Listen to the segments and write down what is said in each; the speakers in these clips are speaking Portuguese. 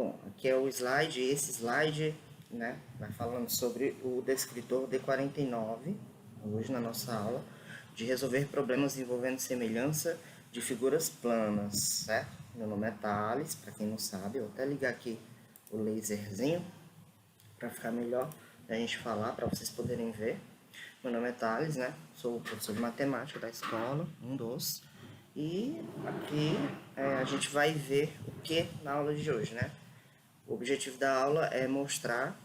Bom, aqui é o slide, esse slide, né, vai falando sobre o descritor D49, hoje na nossa aula, de resolver problemas envolvendo semelhança de figuras planas, certo? Meu nome é Thales, para quem não sabe, eu vou até ligar aqui o laserzinho, para ficar melhor a gente falar, para vocês poderem ver. Meu nome é Thales, né? Sou professor de matemática da escola, um dos. E aqui a gente vai ver o que na aula de hoje, né? O objetivo da aula é mostrar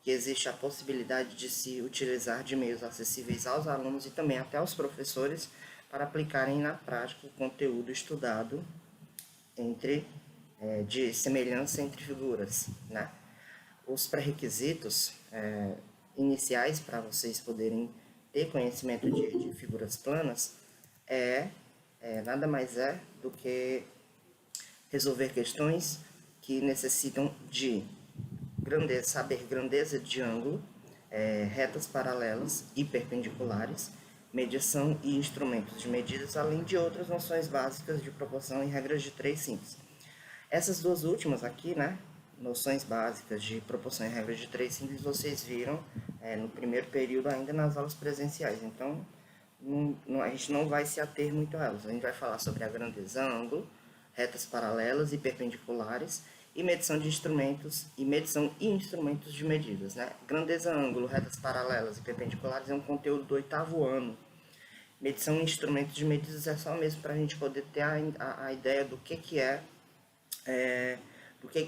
que existe a possibilidade de se utilizar de meios acessíveis aos alunos e também até aos professores para aplicarem na prática o conteúdo estudado de semelhança entre figuras, né? Os pré-requisitos iniciais para vocês poderem ter conhecimento de figuras planas nada mais é do que resolver questões que necessitam de saber grandeza de ângulo, retas paralelas e perpendiculares, medição e instrumentos de medidas, além de outras noções básicas de proporção e regras de 3 simples. Essas duas últimas aqui, né, noções básicas de proporção e regras de 3 simples, vocês viram no primeiro período ainda nas aulas presenciais. Então, a gente não vai se ater muito a elas. A gente vai falar sobre a grandeza ângulo, retas paralelas e perpendiculares, e medição de instrumentos e medição e instrumentos de medidas, né? Grandeza ângulo, retas paralelas e perpendiculares é um conteúdo do 8º ano. Medição e instrumentos de medidas é só mesmo para a gente poder ter a ideia do que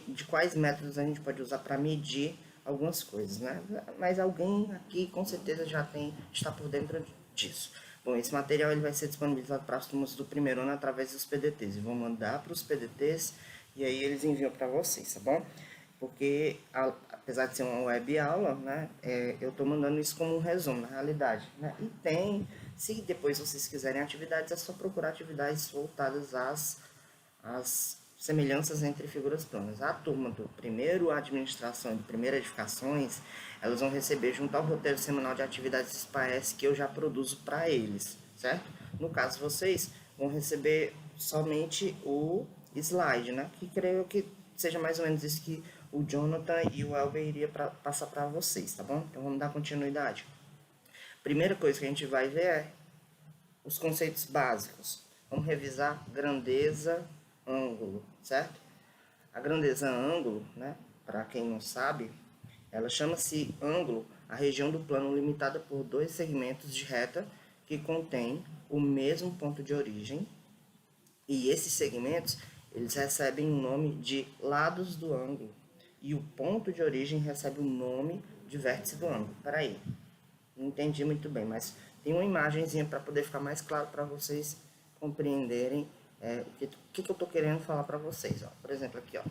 de quais métodos a gente pode usar para medir algumas coisas, né? Mas alguém aqui com certeza está por dentro disso. Bom, esse material ele vai ser disponibilizado para as turmas do primeiro ano através dos PDTs. Eu vou mandar para os PDTs e aí eles enviam para vocês, tá bom? Porque, apesar de ser uma web aula, né, eu estou mandando isso como um resumo, na realidade. Né? E se depois vocês quiserem atividades, é só procurar atividades voltadas às semelhanças entre figuras planas. A turma do primeiro administração e do primeiro edificações, elas vão receber junto ao roteiro semanal de atividades SPAES que eu já produzo para eles, certo? No caso, vocês vão receber somente o slide, né? Que creio que seja mais ou menos isso que o Jonathan e o Elber iria passar para vocês, tá bom? Então vamos dar continuidade. Primeira coisa que a gente vai ver é os conceitos básicos. Vamos revisar grandeza, ângulo, certo? A grandeza ângulo, né, para quem não sabe, ela chama-se ângulo a região do plano limitada por dois segmentos de reta que contém o mesmo ponto de origem, e esses segmentos eles recebem o nome de lados do ângulo, e o ponto de origem recebe o nome de vértice do ângulo. Peraí, não entendi muito bem, mas tem uma imagenzinha para poder ficar mais claro para vocês compreenderem o que eu estou querendo falar para vocês. Ó. Por exemplo, aqui, ó.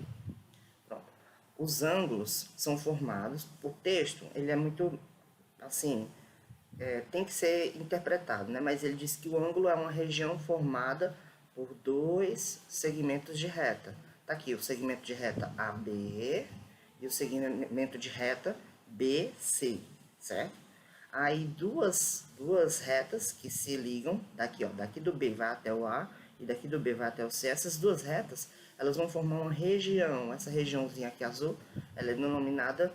Pronto. Os ângulos são formados por texto, ele é muito, assim, tem que ser interpretado, né? Mas ele diz que o ângulo é uma região formada por dois segmentos de reta. Tá aqui o segmento de reta AB e o segmento de reta BC, certo? Aí duas retas que se ligam, daqui, ó, daqui do B vai até o A e daqui do B vai até o C. Essas duas retas, elas vão formar uma região. Essa regiãozinha aqui azul, ela é denominada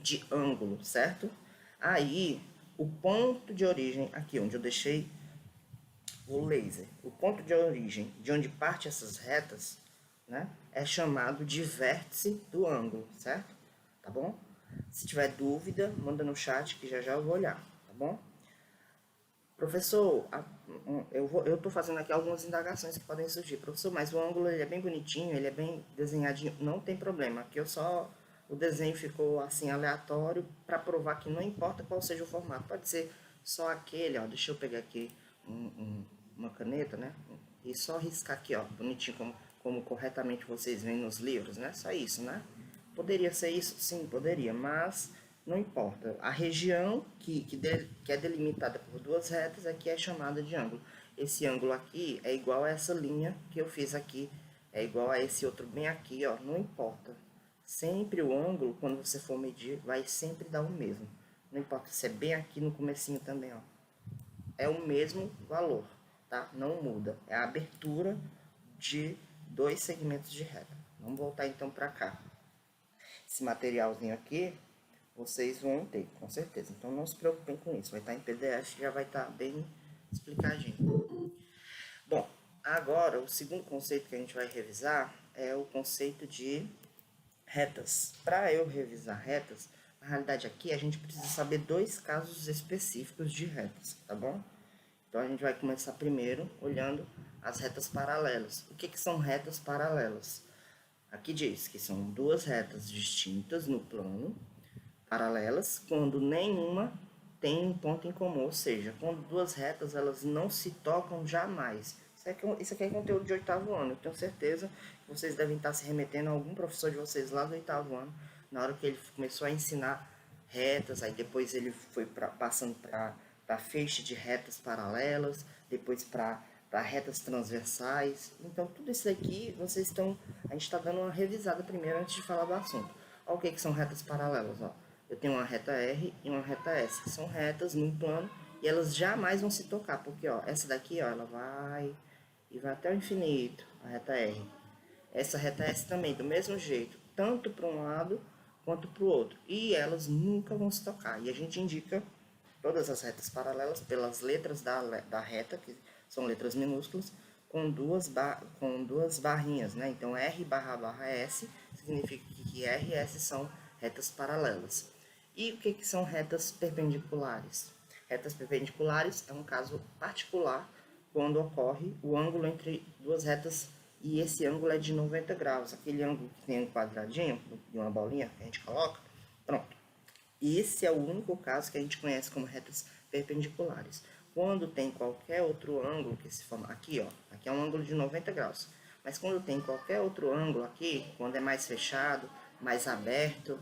de ângulo, certo? Aí, o ponto de origem, aqui onde eu deixei o laser, o ponto de origem de onde parte essas retas, né, é chamado de vértice do ângulo, certo? Tá bom? Se tiver dúvida, manda no chat que já eu vou olhar, tá bom? Professor, eu estou fazendo aqui algumas indagações que podem surgir. Professor, mas o ângulo ele é bem bonitinho, ele é bem desenhadinho, não tem problema. Aqui o desenho ficou assim aleatório para provar que não importa qual seja o formato. Pode ser só aquele, ó, deixa eu pegar aqui uma caneta, né? E só riscar aqui, ó, bonitinho como corretamente vocês veem nos livros, né? Só isso, né? Poderia ser isso? Sim, poderia, mas não importa. A região que é delimitada por duas retas aqui é chamada de ângulo. Esse ângulo aqui é igual a essa linha que eu fiz aqui, é igual a esse outro bem aqui, ó, não importa. Sempre o ângulo, quando você for medir, vai sempre dar o mesmo. Não importa se é bem aqui no comecinho também, ó. É o mesmo valor, tá? Não muda. É a abertura de dois segmentos de reta. Vamos voltar então para cá. Esse materialzinho aqui, vocês vão ter, com certeza. Então não se preocupem com isso. Vai estar em PDF, já vai estar bem explicadinho. Bom, agora o segundo conceito que a gente vai revisar é o conceito de retas. Para eu revisar retas, na realidade aqui a gente precisa saber dois casos específicos de retas, tá bom? Então a gente vai começar primeiro olhando as retas paralelas. O que são retas paralelas? Aqui diz que são duas retas distintas no plano, paralelas, quando nenhuma tem um ponto em comum, ou seja, quando duas retas elas não se tocam jamais. Isso aqui é conteúdo de oitavo ano, eu tenho certeza que vocês devem estar se remetendo a algum professor de vocês lá do oitavo ano, na hora que ele começou a ensinar retas, aí depois ele foi passando para feixe de retas paralelas, depois para retas transversais. Então tudo isso aqui vocês estão, a gente está dando uma revisada primeiro antes de falar do assunto. Olha o que são retas paralelas, ó. Eu tenho uma reta R e uma reta S, que são retas num plano e elas jamais vão se tocar, porque ó, essa daqui ó, ela vai e vai até o infinito, a reta R. Essa reta S também, do mesmo jeito, tanto para um lado quanto para o outro. E elas nunca vão se tocar. E a gente indica todas as retas paralelas pelas letras da reta, que são letras minúsculas, com duas barrinhas, né? Então R barra S significa que R e S são retas paralelas. E o que são retas perpendiculares? Retas perpendiculares é um caso particular quando ocorre o ângulo entre duas retas e esse ângulo é de 90 graus. Aquele ângulo que tem um quadradinho de uma bolinha que a gente coloca, pronto. Esse é o único caso que a gente conhece como retas perpendiculares. Quando tem qualquer outro ângulo que se forma aqui, ó, aqui é um ângulo de 90 graus. Mas quando tem qualquer outro ângulo aqui, quando é mais fechado, mais aberto,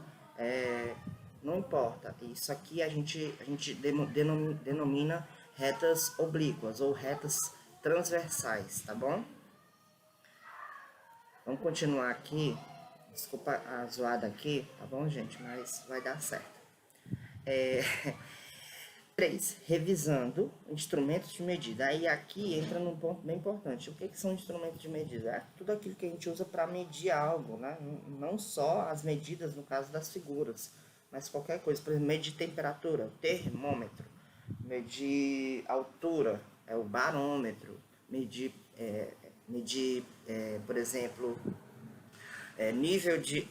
não importa. Isso aqui a gente denomina retas oblíquas ou retas transversais, tá bom? Vamos continuar aqui. Desculpa a zoada aqui, tá bom, gente? Mas vai dar certo. 3. Revisando instrumentos de medida. Aí aqui entra num ponto bem importante. O que são instrumentos de medida? É tudo aquilo que a gente usa para medir algo, né? Não só as medidas no caso das figuras, mas qualquer coisa. Por exemplo, medir temperatura, termômetro. Medir altura, é o barômetro. Medir, por exemplo, nível de...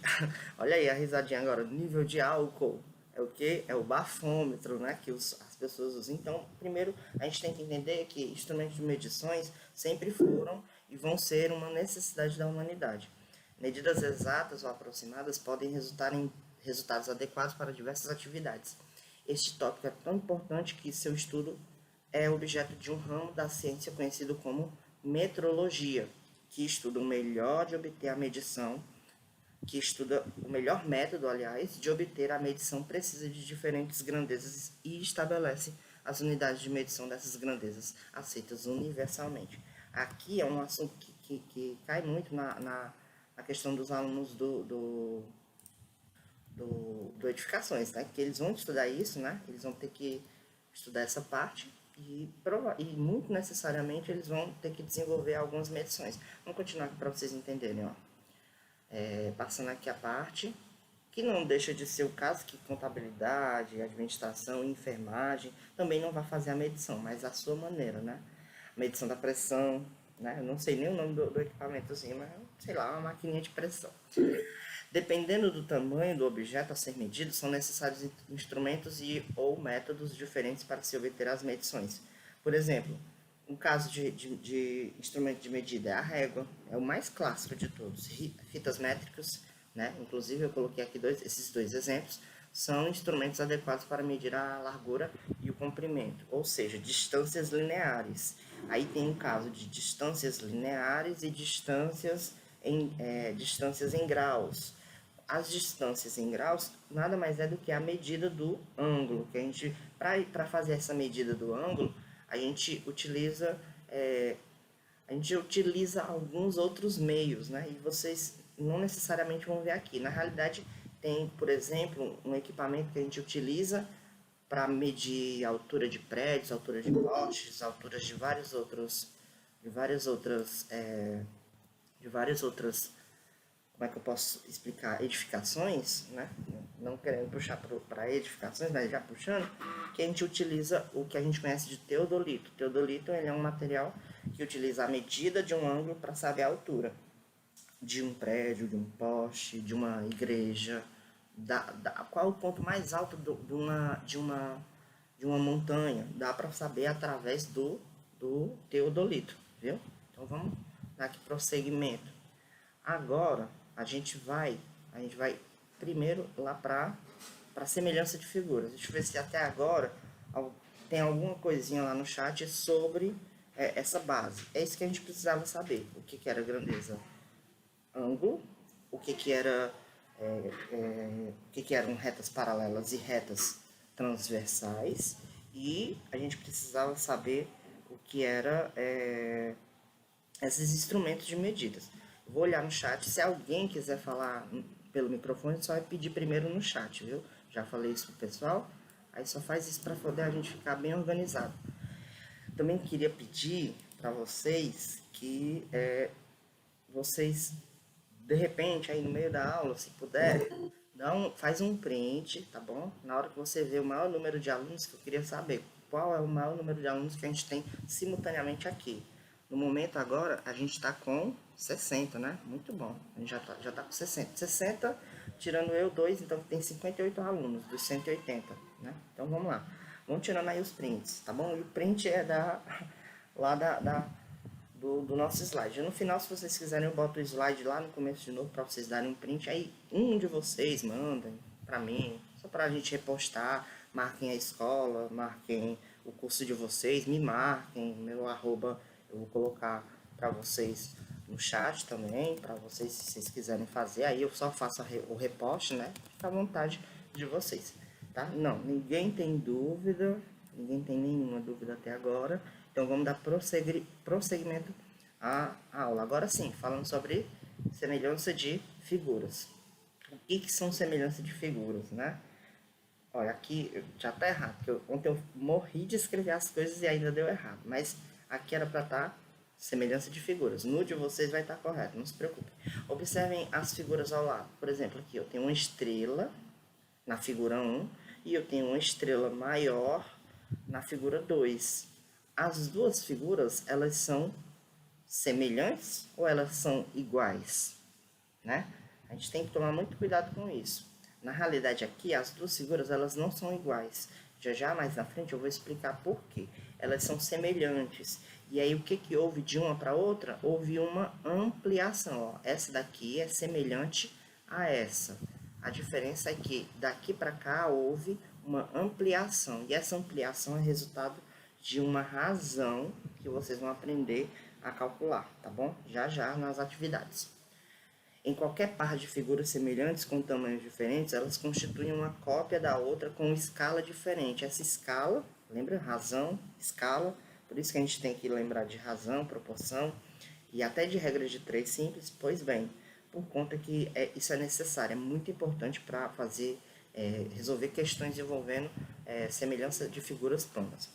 Olha aí a risadinha agora. Nível de álcool. É o que? É o bafômetro, né? Que as pessoas usam. Então, primeiro, a gente tem que entender que instrumentos de medições sempre foram e vão ser uma necessidade da humanidade. Medidas exatas ou aproximadas podem resultar em resultados adequados para diversas atividades. Este tópico é tão importante que seu estudo é objeto de um ramo da ciência conhecido como metrologia, que estuda o melhor de obter a medição que estuda o melhor método, aliás, de obter a medição precisa de diferentes grandezas e estabelece as unidades de medição dessas grandezas aceitas universalmente. Aqui é um assunto que cai muito na questão dos alunos do Edificações, né? Que eles vão estudar isso, né? Eles vão ter que estudar essa parte e muito necessariamente eles vão ter que desenvolver algumas medições. Vamos continuar aqui para vocês entenderem, ó. Passando aqui a parte, que não deixa de ser o caso que contabilidade, administração e enfermagem também não vai fazer a medição, mas a sua maneira, né? Medição da pressão, né? Eu não sei nem o nome do equipamentozinho, mas sei lá, uma maquininha de pressão. Dependendo do tamanho do objeto a ser medido, são necessários instrumentos ou métodos diferentes para se obter as medições. Por exemplo, um caso de instrumento de medida é a régua, é o mais clássico de todos. Fitas métricas, né? Inclusive eu coloquei aqui esses dois exemplos, são instrumentos adequados para medir a largura e o comprimento, ou seja, distâncias lineares. Aí tem um caso de distâncias lineares e distâncias em graus. As distâncias em graus nada mais é do que a medida do ângulo, que a gente, para fazer essa medida do ângulo, a gente utiliza alguns outros meios, né? E vocês não necessariamente vão ver aqui. Na realidade, tem, por exemplo, um equipamento que a gente utiliza para medir a altura de prédios, altura de postes, alturas de várias outras, como como é que eu posso explicar, edificações, né? Não querendo puxar para edificações, mas já puxando, que a gente utiliza o que a gente conhece de teodolito. Teodolito, ele é um material que utiliza a medida de um ângulo para saber a altura de um prédio, de um poste, de uma igreja, qual é o ponto mais alto de uma montanha. Dá para saber através do teodolito, viu? Então vamos dar aqui prosseguimento. Agora a gente vai primeiro lá para semelhança de figuras. Deixa eu ver se até agora tem alguma coisinha lá no chat sobre essa base. É isso que a gente precisava saber. O que era grandeza ângulo, o que era o que eram retas paralelas e retas transversais, e a gente precisava saber o que era esses instrumentos de medidas. Vou olhar no chat, se alguém quiser falar pelo microfone, só vai pedir primeiro no chat, viu? Já falei isso pro pessoal, aí só faz isso para poder a gente ficar bem organizado. Também queria pedir para vocês que vocês, de repente, aí no meio da aula, se puder, faz um print, tá bom? Na hora que você vê o maior número de alunos, que eu queria saber qual é o maior número de alunos que a gente tem simultaneamente aqui. No momento agora, a gente está com 60, né? Muito bom. A gente já tá com 60. 60, tirando eu, 2, então tem 58 alunos dos 180, né? Então vamos lá. Vamos tirando aí os prints, tá bom? E o print é lá do nosso slide. No final, se vocês quiserem, eu boto o slide lá no começo de novo para vocês darem um print. Aí um de vocês mandem para mim, só para a gente repostar. Marquem a escola, marquem o curso de vocês, me marquem, meu arroba eu vou colocar para vocês no chat também, para vocês, se vocês quiserem fazer. Aí eu só faço o reposte, né? Fica à vontade de vocês, tá? Não, ninguém tem dúvida, ninguém tem nenhuma dúvida até agora. Então vamos dar prosseguimento à aula. Agora sim, falando sobre semelhança de figuras. O que são semelhanças de figuras, né? Olha, aqui já tá errado, porque ontem eu morri de escrever as coisas e ainda deu errado. Mas aqui era para estar semelhança de figuras. No de vocês vai estar correto, não se preocupem. Observem as figuras ao lado. Por exemplo, aqui eu tenho uma estrela na figura 1 e eu tenho uma estrela maior na figura 2. As duas figuras, elas são semelhantes ou elas são iguais, né? A gente tem que tomar muito cuidado com isso. Na realidade aqui, as duas figuras, elas não são iguais. Já mais na frente eu vou explicar por quê. Elas são semelhantes. E aí o que houve de uma para outra? Houve uma ampliação. Ó. Essa daqui é semelhante a essa. A diferença é que daqui para cá houve uma ampliação. E essa ampliação é resultado de uma razão que vocês vão aprender a calcular, tá bom? Já nas atividades. Em qualquer par de figuras semelhantes com tamanhos diferentes, elas constituem uma cópia da outra com escala diferente. Essa escala, lembra? Razão, escala. Por isso que a gente tem que lembrar de razão, proporção e até de regra de 3 simples. Pois bem, por conta que isso é necessário, é muito importante para resolver questões envolvendo semelhança de figuras prontas.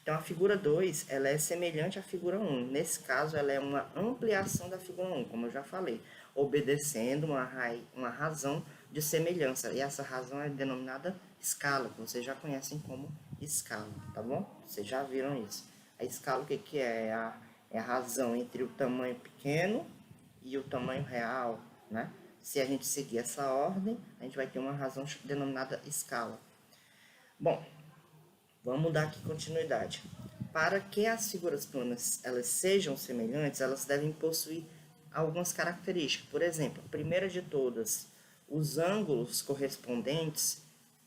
Então, a figura 2, ela é semelhante à figura 1. Nesse caso, ela é uma ampliação da figura 1, como eu já falei, obedecendo uma razão de semelhança. E essa razão é denominada escala, que vocês já conhecem como escala, tá bom? Vocês já viram isso. A escala, o que é? É a razão entre o tamanho pequeno e o tamanho real, né? Se a gente seguir essa ordem, a gente vai ter uma razão denominada escala. Bom, vamos dar aqui continuidade. Para que as figuras planas elas sejam semelhantes, elas devem possuir algumas características. Por exemplo, a primeira de todas, os ângulos correspondentes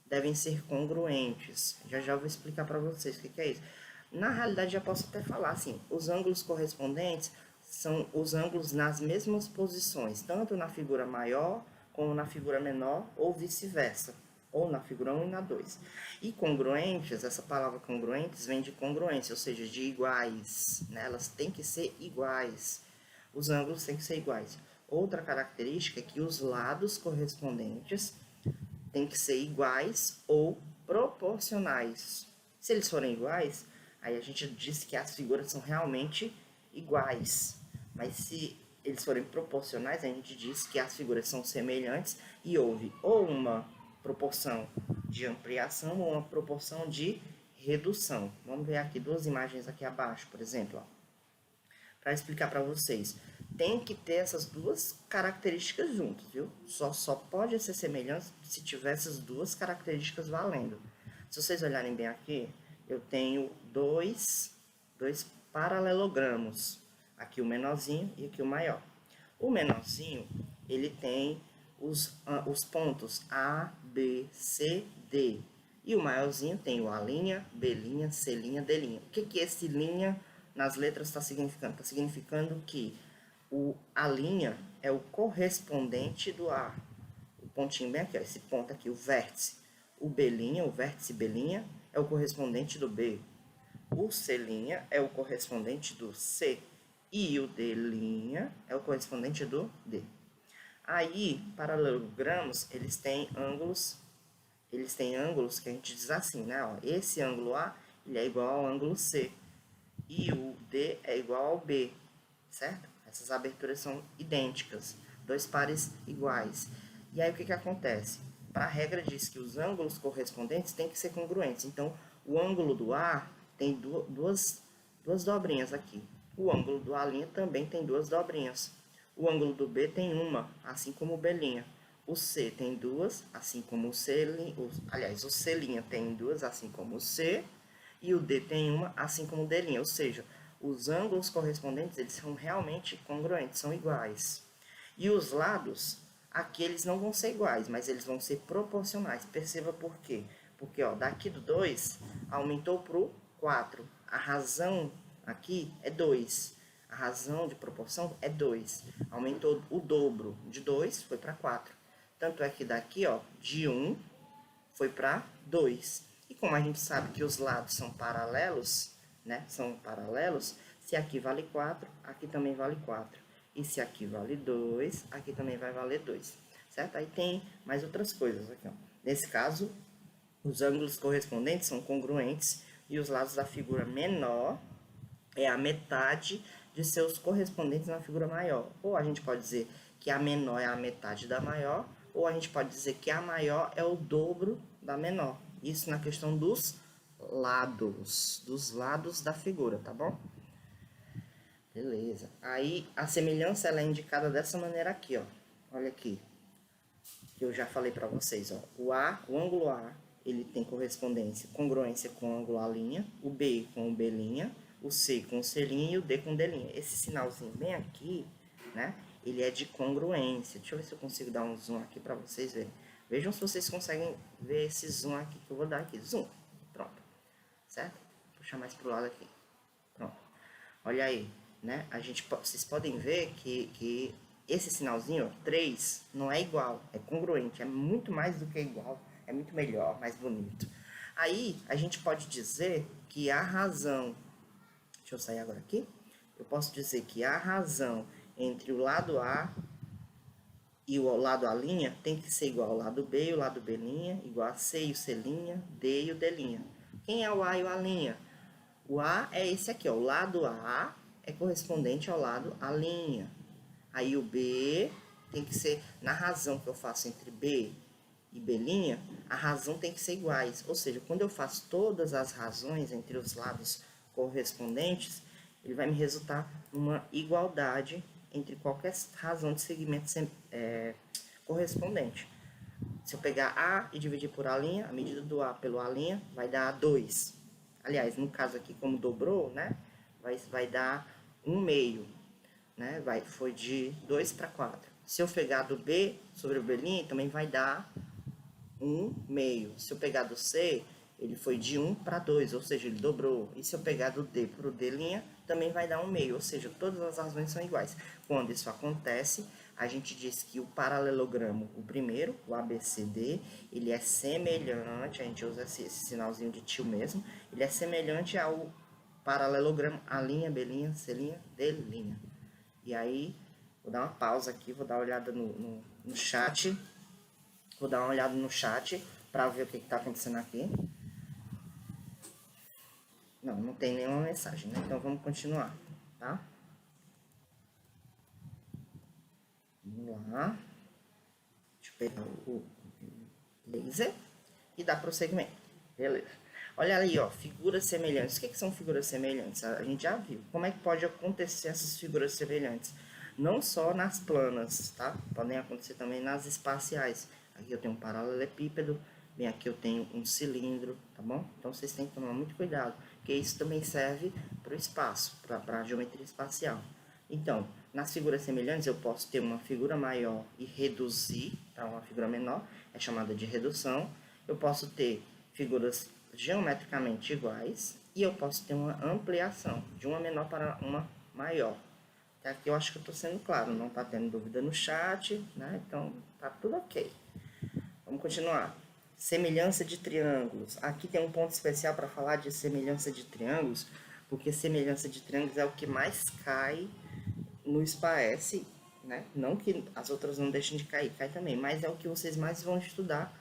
devem ser congruentes. Já vou explicar para vocês o que é isso. Na realidade, já posso até falar assim, os ângulos correspondentes são os ângulos nas mesmas posições, tanto na figura maior como na figura menor, ou vice-versa, ou na figura 1 e na 2. E congruentes, essa palavra congruentes vem de congruência, ou seja, de iguais, né? Elas têm que ser iguais, os ângulos têm que ser iguais. Outra característica é que os lados correspondentes têm que ser iguais ou proporcionais. Se eles forem iguais, aí a gente diz que as figuras são realmente iguais. Mas se eles forem proporcionais, a gente diz que as figuras são semelhantes e houve ou uma proporção de ampliação ou uma proporção de redução. Vamos ver aqui duas imagens aqui abaixo, por exemplo, para explicar para vocês. Tem que ter essas duas características juntas, viu? Só pode ser semelhante se tiver essas duas características valendo. Se vocês olharem bem aqui, eu tenho dois paralelogramos. Aqui o menorzinho e aqui o maior. O menorzinho, ele tem os pontos A, B, C, D. E o maiorzinho tem o A', B', C', D'. O que esse linha nas letras está significando? Está significando que o A' é o correspondente do A. O pontinho bem aqui, ó, esse ponto aqui, o vértice. O B', o vértice B', é o correspondente do B. O C' é o correspondente do C. E o D' é o correspondente do D. Aí, paralelogramos, eles têm ângulos que a gente diz assim, né? Ó, esse ângulo A, ele é igual ao ângulo C. E o D é igual ao B, certo? Essas aberturas são idênticas, dois pares iguais. E aí o que acontece? Para a regra diz que os ângulos correspondentes têm que ser congruentes. Então, o ângulo do A tem duas dobrinhas aqui. O ângulo do A' também tem duas dobrinhas. O ângulo do B tem uma, assim como o B'. O C tem duas, assim como o C'. Aliás, o C' tem duas, assim como o C. E o D tem uma, assim como o D'. Ou seja, os ângulos correspondentes, eles são realmente congruentes, são iguais. E os lados, aqui eles não vão ser iguais, mas eles vão ser proporcionais. Perceba por quê? Porque, ó, daqui do 2, aumentou para o 4. A razão aqui é 2. A razão de proporção é 2. Aumentou o dobro de 2, foi para 4. Tanto é que daqui, ó, de 1 foi para 2. E como a gente sabe que os lados são paralelos, né? São paralelos, se aqui vale 4, aqui também vale 4. E se aqui vale 2, aqui também vai valer 2. Certo? Aí tem mais outras coisas aqui, ó. Nesse caso, os ângulos correspondentes são congruentes e os lados da figura menor é a metade de seus correspondentes na figura maior. Ou a gente pode dizer que a menor é a metade da maior, ou a gente pode dizer que a maior é o dobro da menor. Isso na questão dos lados da figura, tá bom? Beleza. Aí a semelhança ela é indicada dessa maneira aqui, ó. Olha aqui. Que eu já falei para vocês, ó. O ângulo A, ele tem congruência com o ângulo A', o B com o B', o C com o C' e o D com o D'. Esse sinalzinho bem aqui, né? Ele é de congruência. Deixa eu ver se eu consigo dar um zoom aqui para vocês verem. Vejam se vocês conseguem ver esse zoom aqui que eu vou dar aqui. Zoom. Pronto. Certo? Vou puxar mais pro lado aqui. Pronto. Olha aí, né? Vocês podem ver que esse sinalzinho, ó, 3, não é igual. É congruente. É muito mais do que igual. É muito melhor, mais bonito. Aí, a gente pode dizer que a razão... Deixa eu sair agora aqui. Eu posso dizer que a razão entre o lado A e o lado A' tem que ser igual ao lado B e o lado B', igual a C e o C', D e o D'. Quem é o A e o A'? O A é esse aqui, ó. O lado A é correspondente ao lado A'. Aí o B tem que ser, na razão que eu faço entre B e B', a razão tem que ser iguais. Ou seja, quando eu faço todas as razões entre os lados correspondentes, ele vai me resultar uma igualdade entre qualquer razão de segmento correspondente. Se eu pegar A e dividir por A', a medida do A pelo A' vai dar 2. Aliás, no caso aqui, como dobrou, né, vai dar 1/2, né, foi de 2 para 4. Se eu pegar do B sobre o B', também vai dar 1/2. Se eu pegar do C, ele foi de 1 para 2, ou seja, ele dobrou. E se eu pegar do D para o D', também vai dar 1/2, ou seja, todas as razões são iguais. Quando isso acontece, a gente diz que o paralelogramo, o primeiro, o ABCD, ele é semelhante, a gente usa esse sinalzinho de tio mesmo, ele é semelhante ao paralelogramo A', B', C', D'. E aí, vou dar uma pausa aqui, vou dar uma olhada no chat. Vou dar uma olhada no chat para ver o que está acontecendo aqui. Não tem nenhuma mensagem, né? Então vamos continuar, tá? Vamos lá. Deixa eu pegar o laser e dar prosseguimento. Beleza. Olha ali, ó, figuras semelhantes. O que são figuras semelhantes? A gente já viu. Como é que pode acontecer essas figuras semelhantes? Não só nas planas, tá? Podem acontecer também nas espaciais. Aqui eu tenho um paralelepípedo, bem aqui eu tenho um cilindro, tá bom? Então vocês têm que tomar muito cuidado, porque isso também serve para o espaço, para a geometria espacial. Então, nas figuras semelhantes eu posso ter uma figura maior e reduzir para uma figura menor, é chamada de redução. Eu posso ter figuras geometricamente iguais e eu posso ter uma ampliação de uma menor para uma maior. Até aqui eu acho que eu estou sendo claro, não está tendo dúvida no chat, né? Então tá tudo ok. Vamos continuar. Semelhança de triângulos. Aqui tem um ponto especial para falar de semelhança de triângulos, porque semelhança de triângulos é o que mais cai no SPAES, né? Não que as outras não deixem de cair, cai também, mas é o que vocês mais vão estudar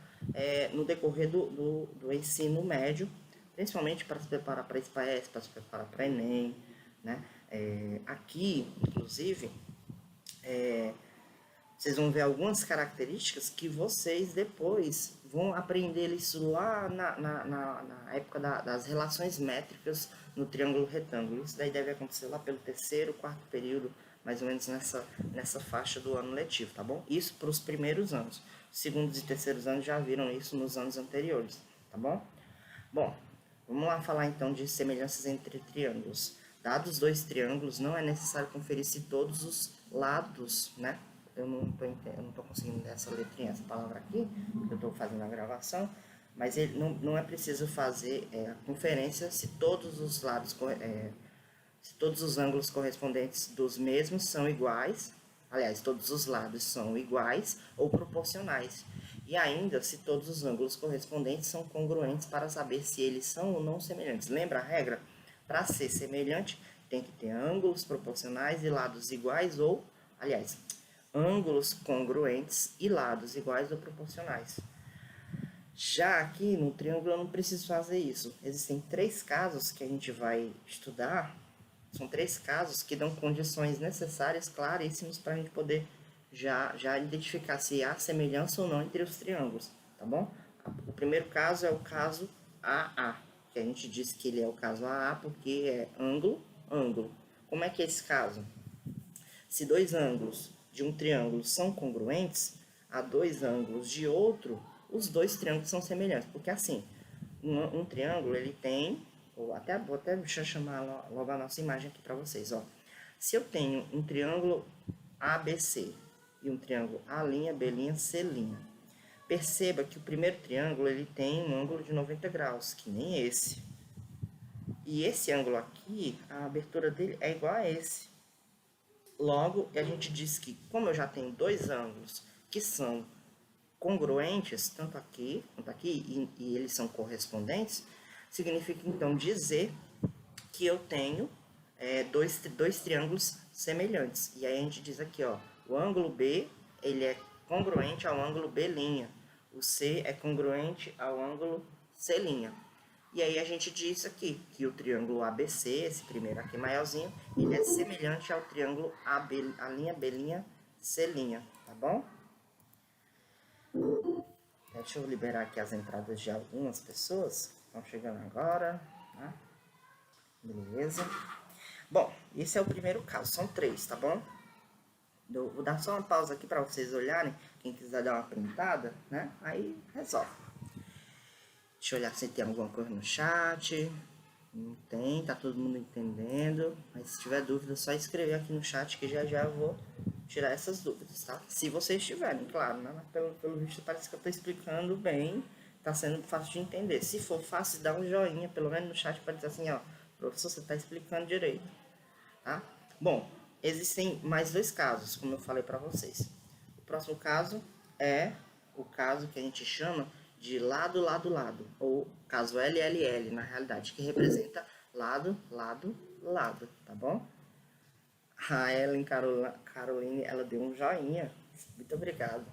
no decorrer do ensino médio, principalmente para se preparar para SPAES, para se preparar para Enem, né? Aqui, inclusive, vocês vão ver algumas características que vocês depois vão aprender isso lá na época das relações métricas no triângulo retângulo. Isso daí deve acontecer lá pelo terceiro, quarto período, mais ou menos nessa faixa do ano letivo, tá bom? Isso para os primeiros anos. Segundos e terceiros anos já viram isso nos anos anteriores, tá bom? Bom, vamos lá falar então de semelhanças entre triângulos. Dados dois triângulos, não é necessário conferir se todos os lados, né? Eu não tô conseguindo ler essa letrinha, essa palavra aqui, que eu estou fazendo a gravação, mas ele não é preciso fazer a conferência se todos os lados, se todos os ângulos correspondentes dos mesmos são iguais, aliás, todos os lados são iguais ou proporcionais. E ainda se todos os ângulos correspondentes são congruentes para saber se eles são ou não semelhantes. Lembra a regra? Para ser semelhante, tem que ter ângulos proporcionais e lados iguais ou, aliás, ângulos congruentes e lados iguais ou proporcionais. Já aqui no triângulo eu não preciso fazer isso. Existem três casos que a gente vai estudar. São três casos que dão condições necessárias, claríssimas, para a gente poder já identificar se há semelhança ou não entre os triângulos, tá bom? O primeiro caso é o caso AA, que a gente diz que ele é o caso AA porque é ângulo, ângulo. Como é que é esse caso? Se dois ângulos de um triângulo são congruentes a dois ângulos de outro, os dois triângulos são semelhantes. Porque assim, um triângulo ele tem, vou até deixa eu chamar logo a nossa imagem aqui para vocês. Ó. Se eu tenho um triângulo ABC e um triângulo A', B', C', perceba que o primeiro triângulo ele tem um ângulo de 90 graus, que nem esse. E esse ângulo aqui, a abertura dele é igual a esse. Logo, a gente diz que, como eu já tenho dois ângulos que são congruentes, tanto aqui quanto aqui, e eles são correspondentes, significa então dizer que eu tenho dois triângulos semelhantes. E aí a gente diz aqui, ó, o ângulo B, ele é congruente ao ângulo B', o C é congruente ao ângulo C'. E aí a gente diz aqui que o triângulo ABC, esse primeiro aqui maiorzinho, ele é semelhante ao triângulo AB, a linha B', C', tá bom? Deixa eu liberar aqui as entradas de algumas pessoas que estão chegando agora, tá? Beleza. Bom, esse é o primeiro caso, são três, tá bom? Vou dar só uma pausa aqui para vocês olharem, quem quiser dar uma printada, né? Aí resolve. Deixa eu olhar se tem alguma coisa no chat. Não tem, tá todo mundo entendendo. Mas se tiver dúvida, é só escrever aqui no chat que já eu vou tirar essas dúvidas, tá? Se vocês tiverem, claro, né? Pelo visto parece que eu tô explicando bem, tá sendo fácil de entender. Se for fácil, dá um joinha, pelo menos no chat, para dizer assim, ó, professor, você tá explicando direito, tá? Bom, existem mais dois casos, como eu falei para vocês. O próximo caso é o caso que a gente chama de lado, lado, lado, ou caso LLL, na realidade, que representa lado, lado, lado, tá bom? A Ellen Caroline, ela deu um joinha, muito obrigado.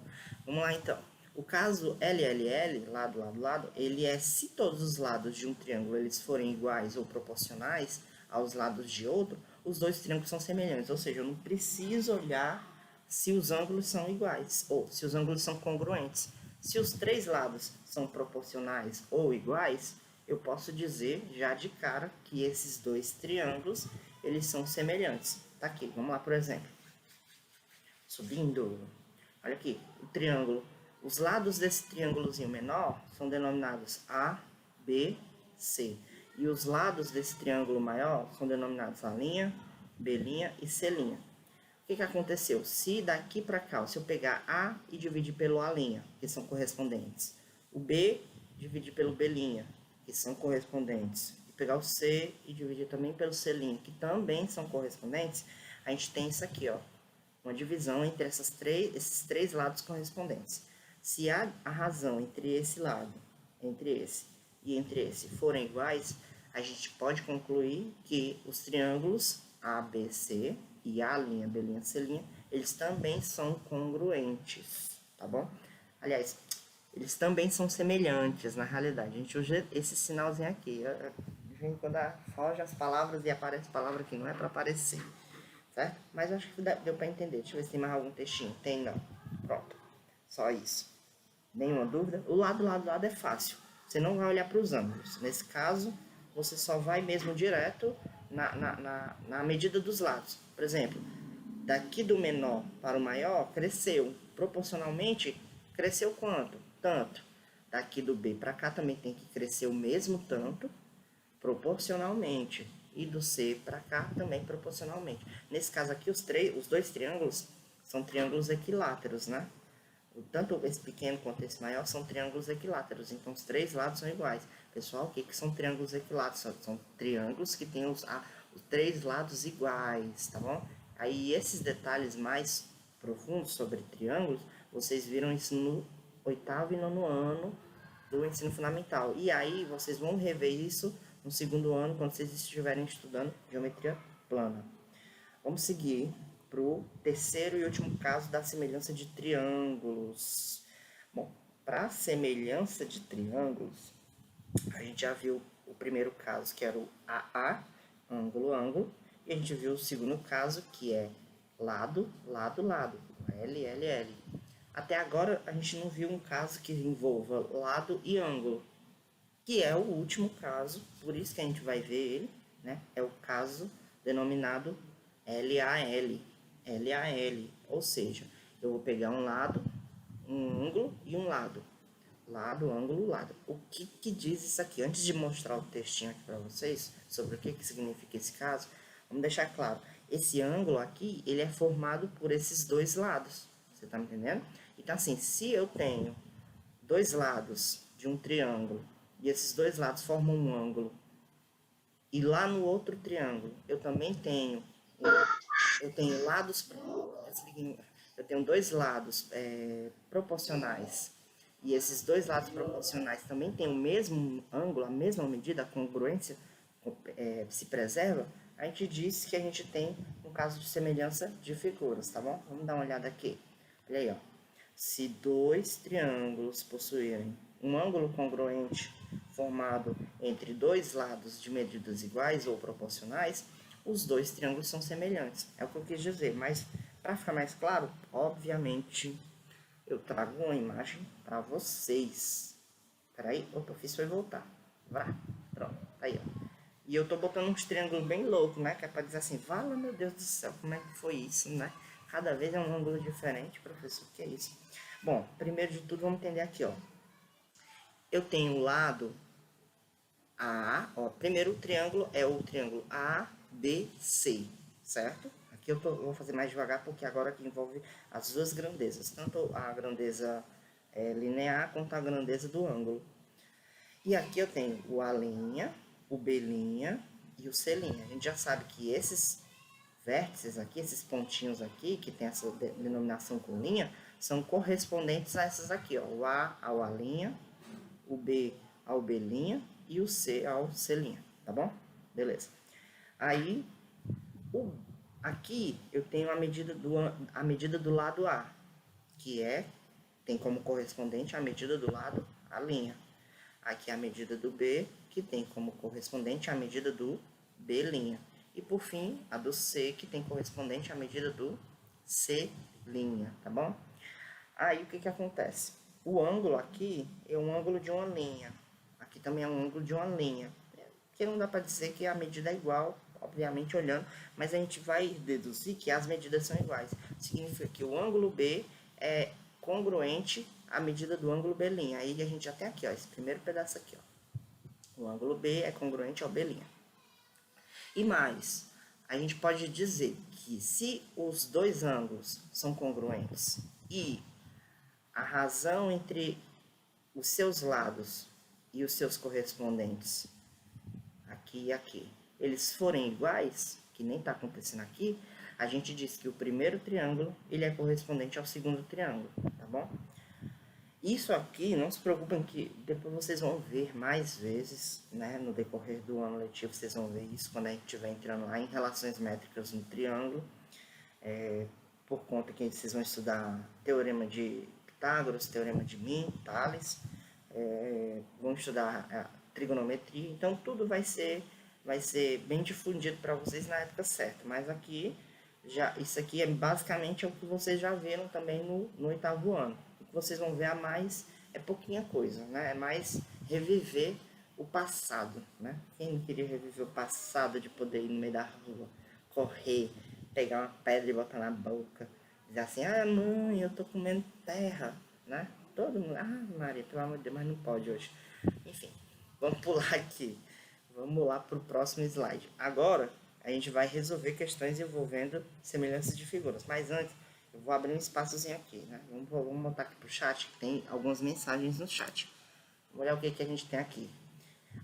Vamos lá, então. O caso LLL, lado, lado, lado, ele é se todos os lados de um triângulo eles forem iguais ou proporcionais aos lados de outro, os dois triângulos são semelhantes, ou seja, eu não preciso olhar se os ângulos são iguais, ou se os ângulos são congruentes. Se os três lados são proporcionais ou iguais, eu posso dizer já de cara que esses dois triângulos, eles são semelhantes. Tá aqui, vamos lá, por exemplo. Subindo. Olha aqui, o triângulo. Os lados desse triângulozinho menor são denominados A, B, C. E os lados desse triângulo maior são denominados A', B' e C'. O que aconteceu? Se daqui para cá, se eu pegar A e dividir pelo A', que são correspondentes, o B dividir pelo B', que são correspondentes, e pegar o C e dividir também pelo C', que também são correspondentes, a gente tem isso aqui, ó, uma divisão entre esses três lados correspondentes. Se a razão entre esse lado, entre esse e entre esse forem iguais, a gente pode concluir que os triângulos ABC e A', B', C', eles também são congruentes, tá bom? Aliás, eles também são semelhantes, na realidade. A gente usa esse sinalzinho aqui. De vez em quando foge as palavras e aparece palavra que não é para aparecer, certo? Mas eu acho que deu para entender. Deixa eu ver se tem mais algum textinho. Tem não. Pronto. Só isso. Nenhuma dúvida? O lado é fácil. Você não vai olhar para os ângulos. Nesse caso, você só vai mesmo direto na medida dos lados. Por exemplo, daqui do menor para o maior, cresceu. Proporcionalmente, cresceu quanto? Tanto. Daqui do B para cá também tem que crescer o mesmo tanto, proporcionalmente. E do C para cá também proporcionalmente. Nesse caso aqui, os dois triângulos são triângulos equiláteros, né? Tanto esse pequeno quanto esse maior são triângulos equiláteros, então os três lados são iguais. Pessoal, o que são triângulos equiláteros? São triângulos que têm os três lados iguais, tá bom? Aí esses detalhes mais profundos sobre triângulos, vocês viram isso no 8º e 9º ano do ensino fundamental. E aí vocês vão rever isso no 2º ano, quando vocês estiverem estudando geometria plana. Vamos seguir para o terceiro e último caso da semelhança de triângulos. Bom, para a semelhança de triângulos, a gente já viu o primeiro caso, que era o AA, ângulo, ângulo, e a gente viu o segundo caso, que é lado, lado, lado, L, L, L. Até agora, a gente não viu um caso que envolva lado e ângulo, que é o último caso, por isso que a gente vai ver ele, né? É o caso denominado LAL, LAL, ou seja, eu vou pegar um lado, um ângulo e um lado. Lado, ângulo, lado. O que diz isso aqui? Antes de mostrar o textinho aqui para vocês, sobre o que significa esse caso, vamos deixar claro. Esse ângulo aqui, ele é formado por esses dois lados. Você tá me entendendo? Então, assim, se eu tenho dois lados de um triângulo, e esses dois lados formam um ângulo, e lá no outro triângulo eu também tenho lados, eu tenho dois lados proporcionais, e esses dois lados proporcionais também têm o mesmo ângulo, a mesma medida, a congruência se preserva, a gente diz que a gente tem um caso de semelhança de figuras, tá bom? Vamos dar uma olhada aqui. Olha aí, ó. Se dois triângulos possuírem um ângulo congruente formado entre dois lados de medidas iguais ou proporcionais, os dois triângulos são semelhantes. É o que eu quis dizer, mas para ficar mais claro, obviamente, eu trago uma imagem para vocês. Peraí, o professor vai voltar. Vá, pronto, tá aí, ó. E eu tô botando uns triângulos bem loucos, né? Que é para dizer assim, vala, meu Deus do céu, como é que foi isso, né? Cada vez é um ângulo diferente, professor, que é isso? Bom, primeiro de tudo, vamos entender aqui, ó. Eu tenho o lado A, ó, primeiro o triângulo é o triângulo ABC, certo? Aqui eu vou fazer mais devagar porque agora aqui envolve as duas grandezas, tanto a grandeza linear quanto a grandeza do ângulo. E aqui eu tenho o A', o B' e o C'. A gente já sabe que esses vértices aqui, esses pontinhos aqui, que tem essa denominação com linha, são correspondentes a essas aqui, ó, o A ao A', o B ao B' e o C ao C', tá bom? Beleza. Aí, aqui eu tenho a medida do lado A, que tem como correspondente a medida do lado A'. Aqui a medida do B, que tem como correspondente a medida do B'. E por fim, a do C, que tem correspondente à medida do C', tá bom? Aí o que que acontece? O ângulo aqui é um ângulo de uma linha. Aqui também é um ângulo de uma linha. Que não dá para dizer que a medida é igual, obviamente olhando, mas a gente vai deduzir que as medidas são iguais. Significa que o ângulo B é congruente à medida do ângulo B'. Aí a gente já tem aqui, ó, esse primeiro pedaço aqui, ó. O ângulo B é congruente ao B'. E mais, a gente pode dizer que se os dois ângulos são congruentes e a razão entre os seus lados e os seus correspondentes, aqui e aqui, eles forem iguais, que nem está acontecendo aqui, a gente diz que o primeiro triângulo ele é correspondente ao segundo triângulo, tá bom? Isso aqui, não se preocupem que depois vocês vão ver mais vezes, né, no decorrer do ano letivo, vocês vão ver isso quando a gente estiver entrando lá em relações métricas no triângulo, por conta que vocês vão estudar teorema de Pitágoras, teorema de Min, Tales, vão estudar a trigonometria, então tudo vai ser bem difundido para vocês na época certa, mas aqui, isso aqui é basicamente o que vocês já viram também no oitavo ano. O que vocês vão ver a mais é pouquinha coisa, né? É mais reviver o passado, né? Quem não queria reviver o passado de poder ir no meio da rua, correr, pegar uma pedra e botar na boca, dizer assim, ah, mãe, eu tô comendo terra, né? Todo mundo, ah, Maria, pelo amor de Deus, mas não pode hoje. Enfim, vamos pular aqui. Vamos lá para o próximo slide. Agora, a gente vai resolver questões envolvendo semelhanças de figuras. Mas antes, eu vou abrir um espaçozinho aqui, né? Vamos montar aqui para o chat, que tem algumas mensagens no chat. Vamos olhar o que a gente tem aqui.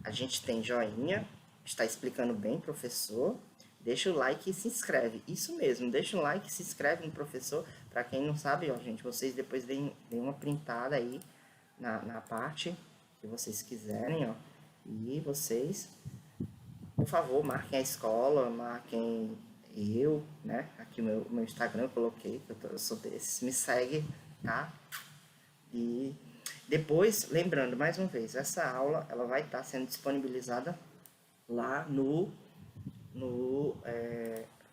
A gente tem joinha, está explicando bem, professor. Deixa o like e se inscreve. Isso mesmo, deixa o like e se inscreve no professor. Para quem não sabe, ó, gente, vocês depois deem uma printada aí na parte que vocês quiserem, ó. E vocês, por favor, marquem a escola, marquem eu, né? Aqui o meu Instagram eu coloquei, que eu sou desses. Me segue, tá? E depois, lembrando mais uma vez, essa aula ela vai estar sendo disponibilizada lá no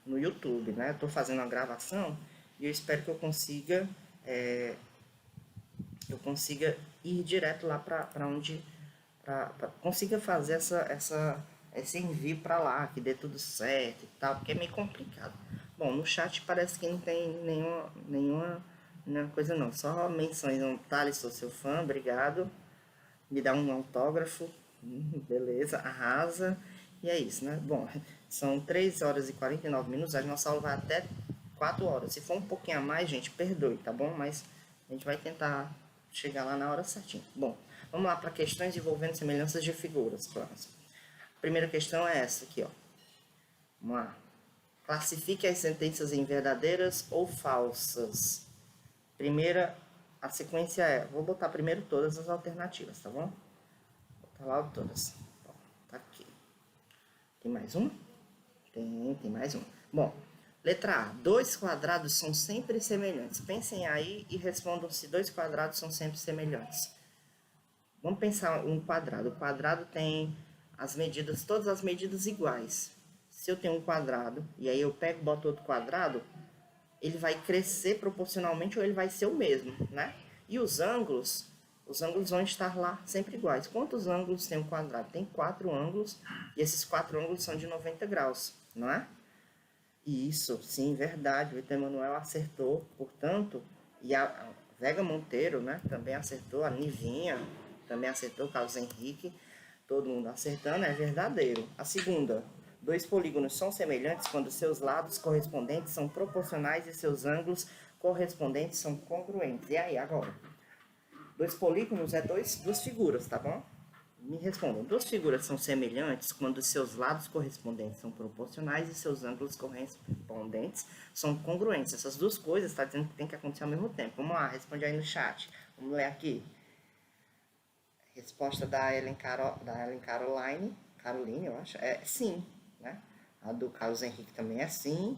YouTube, né? Eu tô fazendo a gravação e eu espero que eu consiga ir direto lá para onde consiga fazer esse envio para lá, que dê tudo certo e tal, porque é meio complicado. Bom, no chat parece que não tem nenhuma coisa não, só menções, Thales, sou seu fã, obrigado, me dá um autógrafo, beleza, arrasa, e é isso, né? Bom, são 3 horas e 49 minutos, a nossa aula vai até 4 horas, se for um pouquinho a mais, gente, perdoe, tá bom? Mas a gente vai tentar chegar lá na hora certinha. Bom, vamos lá para questões envolvendo semelhanças de figuras planas. A primeira questão é essa aqui, ó. Vamos lá. Classifique as sentenças em verdadeiras ou falsas. Primeira, a sequência é... Vou botar primeiro todas as alternativas, tá bom? Vou botar lá todas. Ó, tá aqui. Tem mais uma? Tem mais uma. Bom, letra A. 2 quadrados são sempre semelhantes. Pensem aí e respondam se 2 quadrados são sempre semelhantes. Vamos pensar um quadrado. O quadrado tem as medidas, todas as medidas iguais. Se eu tenho um quadrado e aí eu pego e boto outro quadrado, ele vai crescer proporcionalmente ou ele vai ser o mesmo, né? E os ângulos vão estar lá sempre iguais. Quantos ângulos tem um quadrado? Tem 4 ângulos e esses 4 ângulos são de 90 graus, não é? Isso, sim, verdade. O Emanuel acertou, portanto, e a Vega Monteiro, né, também acertou, a Nivinha também acertou, Carlos Henrique, todo mundo acertando, é verdadeiro. A segunda, 2 polígonos são semelhantes quando seus lados correspondentes são proporcionais e seus ângulos correspondentes são congruentes. E aí, agora? 2 polígonos é duas figuras, tá bom? Me respondam, 2 figuras são semelhantes quando seus lados correspondentes são proporcionais e seus ângulos correspondentes são congruentes. Essas duas coisas está dizendo que tem que acontecer ao mesmo tempo. Vamos lá, responde aí no chat. Vamos ler aqui. Resposta da Ellen Caroline, eu acho. É sim, né? A do Carlos Henrique também é sim.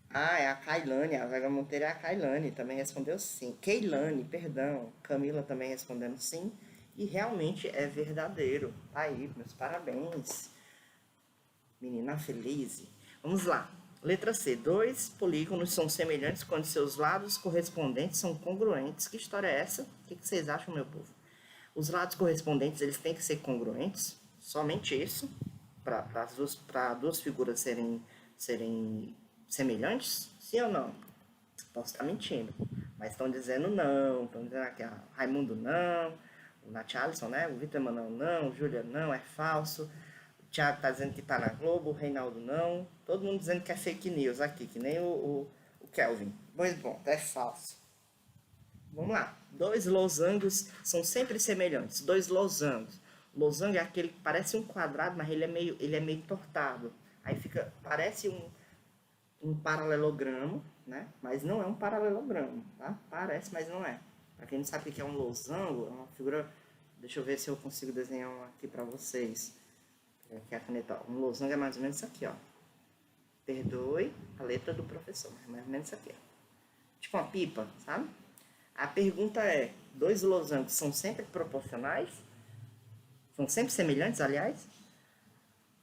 Ah, é a Kailane, a Vega Monteiro é a Kailane, também respondeu sim. Keilane, perdão. Camila também respondendo sim. E realmente é verdadeiro. Tá aí, meus parabéns. Menina feliz. Vamos lá. Letra C. Dois polígonos são semelhantes quando seus lados correspondentes são congruentes. Que história é essa? O que vocês acham, meu povo? Os lados correspondentes, eles têm que ser congruentes. Somente isso. Para duas figuras serem semelhantes? Sim ou não? Posso estar mentindo. Mas estão dizendo não. Estão dizendo aqui, Raimundo não. O Natchalison, né? O Vitor Emanuel não. O Júlia não, é falso. O Thiago tá dizendo que tá na Globo, o Reinaldo não. Todo mundo dizendo que é fake news aqui, que nem o Kelvin. Pois bom, é falso. Vamos lá. Dois losangos são sempre semelhantes. Dois losangos. Losango é aquele que parece um quadrado, mas ele é meio entortado. Aí fica, parece um paralelogramo, né? Mas não é um paralelogramo, tá? Parece, mas não é. Pra quem não sabe o que é um losango, é uma figura... Deixa eu ver se eu consigo desenhar um aqui pra vocês. Aqui a caneta, ó. Um losango é mais ou menos isso aqui, ó. Perdoe a letra do professor, mas é mais ou menos isso aqui, ó. Tipo uma pipa, sabe? A pergunta é, dois losangos são sempre proporcionais? São sempre semelhantes, aliás?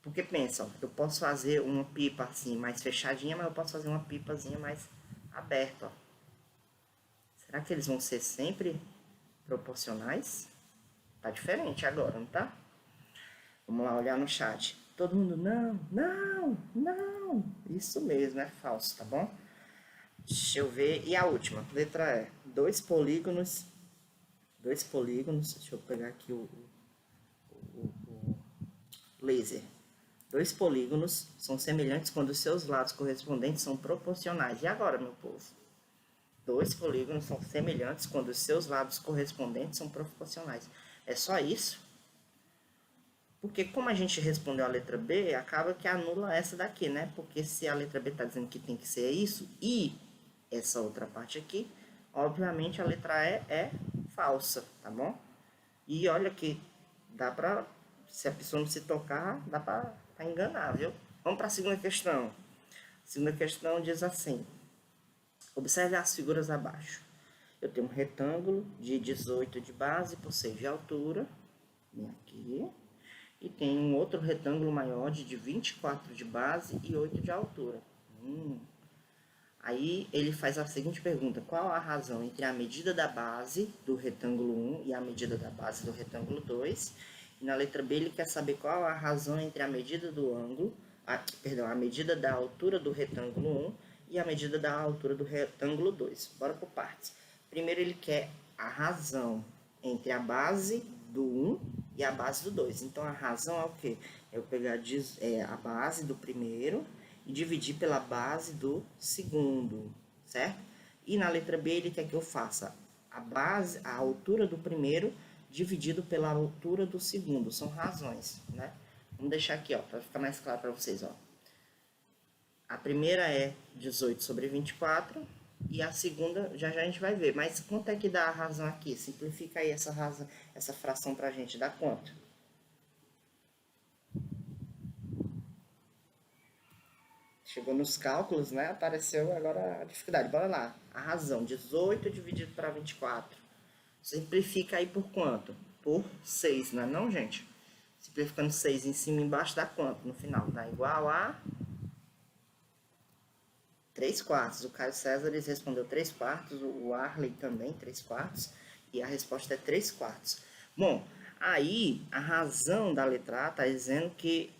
Porque pensa, ó, eu posso fazer uma pipa assim mais fechadinha, mas eu posso fazer uma pipazinha mais aberta, ó. Será que eles vão ser sempre proporcionais? Tá diferente agora, não tá? Vamos lá olhar no chat. Todo mundo, não, não, não. Isso mesmo, é falso, tá bom? Deixa eu ver. E a última, letra E. Dois polígonos, deixa eu pegar aqui o laser. Dois polígonos são semelhantes quando os seus lados correspondentes são proporcionais. E agora, meu povo? Dois polígonos são semelhantes quando os seus lados correspondentes são proporcionais. É só isso? Porque como a gente respondeu a letra B, acaba que anula essa daqui, né? Porque se a letra B está dizendo que tem que ser isso e essa outra parte aqui, obviamente a letra E é falsa, tá bom? E olha que dá pra, se a pessoa não se tocar, dá pra enganar, viu? Vamos para a segunda questão. A segunda questão diz assim: observe as figuras abaixo. Eu tenho um retângulo de 18 de base por 6 de altura, vem aqui, e tem um outro retângulo maior de 24 de base e 8 de altura. Aí ele faz a seguinte pergunta: qual a razão entre a medida da base do retângulo 1 e a medida da base do retângulo 2? E na letra B ele quer saber qual a razão entre a medida do ângulo, a medida da altura do retângulo 1 e a medida da altura do retângulo 2. Bora por partes. Primeiro ele quer a razão entre a base do 1 e a base do 2. Então a razão é o quê? Eu pegar a base do primeiro e dividir pela base do segundo, certo? E na letra B ele quer que eu faça a altura do primeiro dividido pela altura do segundo. São razões, né? Vamos deixar aqui, ó, para ficar mais claro para vocês, ó. A primeira é 18 sobre 24 e a segunda já a gente vai ver. Mas quanto é que dá a razão aqui? Simplifica aí essa razão, essa fração pra gente. Dá quanto? Chegou nos cálculos, né? Apareceu agora a dificuldade. Bora lá. A razão, 18 dividido para 24. Simplifica aí por quanto? Por 6, não é não, gente? Simplificando 6 em cima e embaixo dá quanto? No final dá igual a 3 quartos. O Caio César respondeu 3 quartos, o Arley também 3 quartos, e a resposta é 3 quartos. Bom, aí a razão da letra A está dizendo que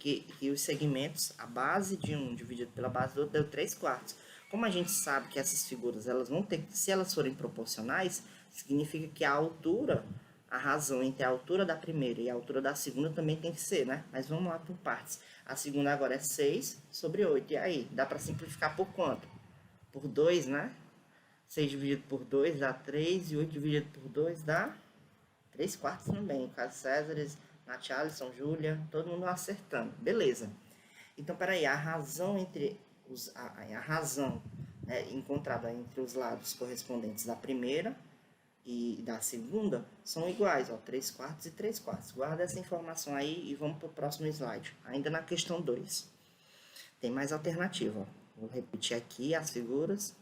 os segmentos, a base de um dividido pela base do outro deu 3 quartos. Como a gente sabe que essas figuras, elas vão ter, se elas forem proporcionais, significa que a altura, a razão entre a altura da primeira e a altura da segunda também tem que ser, né? Mas vamos lá por partes. A segunda agora é 6 sobre 8. E aí, dá para simplificar por quanto? Por 2, né? 6 dividido por 2 dá 3 e 8 dividido por 2 dá 3 quartos também. Caso César, Natchalison, Júlia, todo mundo acertando. Beleza. Então, peraí, a razão entre a razão, né, encontrada entre os lados correspondentes da primeira e da segunda são iguais, ó, 3 quartos e 3 quartos. Guarda essa informação aí e vamos para o próximo slide. Ainda na questão 2. Tem mais alternativa, ó. Vou repetir aqui as figuras.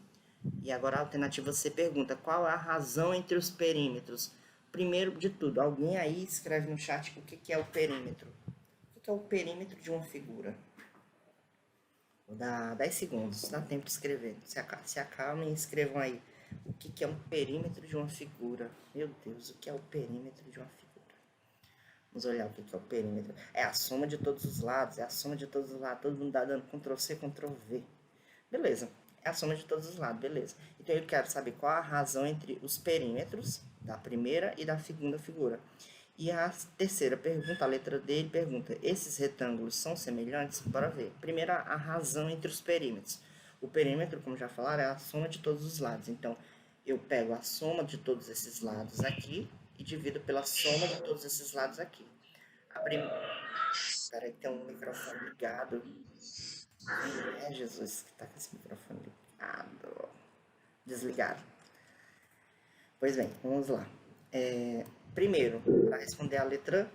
E agora a alternativa C pergunta: qual é a razão entre os perímetros? Primeiro de tudo, alguém aí escreve no chat o que é o perímetro. O que é o perímetro de uma figura? Vou dar 10 segundos, dá tempo de escrever. Se acalmem e escrevam aí. O que é um perímetro de uma figura? Meu Deus, o que é o perímetro de uma figura? Vamos olhar o que é o perímetro. É a soma de todos os lados, é a soma de todos os lados. Todo mundo dá dando Ctrl C, Ctrl V. Beleza, é a soma de todos os lados, beleza. Então eu quero saber qual a razão entre os perímetros da primeira e da segunda figura. E a terceira pergunta, a letra D, ele pergunta: esses retângulos são semelhantes? Bora ver. Primeiro, a razão entre os perímetros. O perímetro, como já falaram, é a soma de todos os lados. Então, eu pego a soma de todos esses lados aqui e divido pela soma de todos esses lados aqui. Peraí, tem um microfone ligado. Quem é Jesus que tá com esse microfone ligado? Desligado. Pois bem, vamos lá. Primeiro, para responder a letra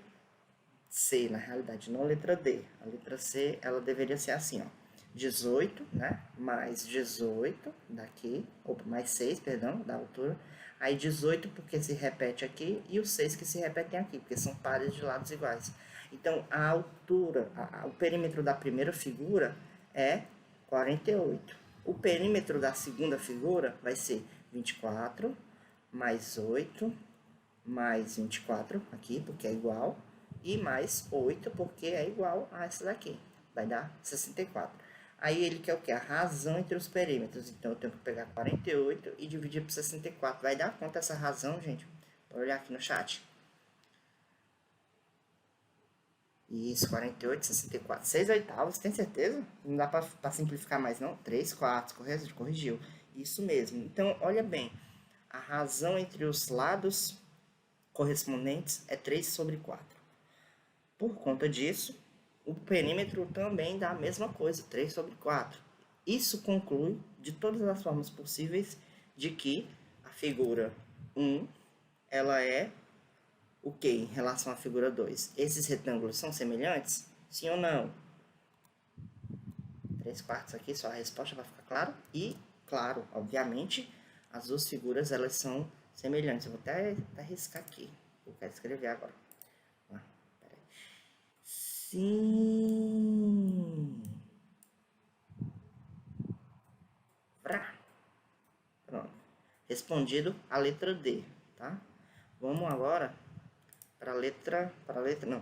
C, na realidade, não a letra D. A letra C, ela deveria ser assim, ó. 18, né? Mais 18 daqui, ou mais 6, perdão, da altura. Aí 18 porque se repete aqui e os 6 que se repetem aqui, porque são pares de lados iguais. Então, a altura, o perímetro da primeira figura é 48. O perímetro da segunda figura vai ser 24 mais 8 mais 24 aqui, porque é igual, e mais 8, porque é igual a essa daqui. Vai dar 64. Aí ele quer o que? A razão entre os perímetros. Então eu tenho que pegar 48 e dividir por 64. Vai dar conta essa razão, gente? Pode olhar aqui no chat. Isso, 48, 64. 6 oitavos, tem certeza? Não dá para simplificar mais, não? 3 quartos, corrigiu. Isso mesmo. Então, olha bem. A razão entre os lados correspondentes é 3 sobre 4. Por conta disso, o perímetro também dá a mesma coisa, 3 sobre 4. Isso conclui, de todas as formas possíveis, de que a figura 1, ela é o que em relação à figura 2? Esses retângulos são semelhantes? Sim ou não? 3 quartos aqui, só a resposta vai ficar claro. E, claro, obviamente, as duas figuras, elas são semelhantes. Eu vou até riscar aqui. Eu quero escrever agora. Sim. Pronto. Respondido a letra D, tá? Vamos agora para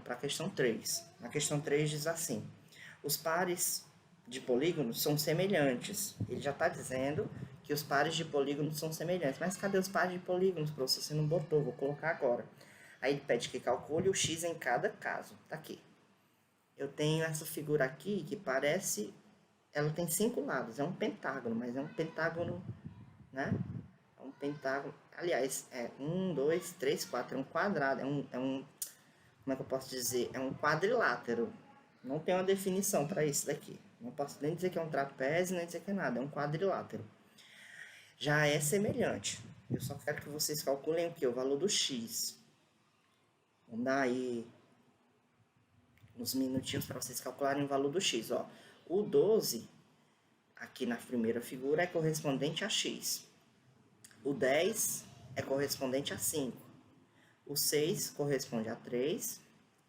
a questão 3. Na questão 3 diz assim: os pares de polígonos são semelhantes. Ele já está dizendo que os pares de polígonos são semelhantes. Mas cadê os pares de polígonos, professor? Você não botou, vou colocar agora. Aí ele pede que calcule o x em cada caso. Tá aqui. Eu tenho essa figura aqui que parece... Ela tem 5 lados, é um pentágono, mas é um pentágono, né? É um pentágono... Aliás, é 1, 2, 3, 4, é um quadrado, como é que eu posso dizer? É um quadrilátero. Não tem uma definição para isso daqui. Não posso nem dizer que é um trapézio, nem dizer que é nada, é um quadrilátero. Já é semelhante. Eu só quero que vocês calculem o que? O valor do x. Vamos dar aí uns minutinhos para vocês calcularem o valor do x. Ó. O 12, aqui na primeira figura, é correspondente a x. O 10 é correspondente a 5. O 6 corresponde a 3.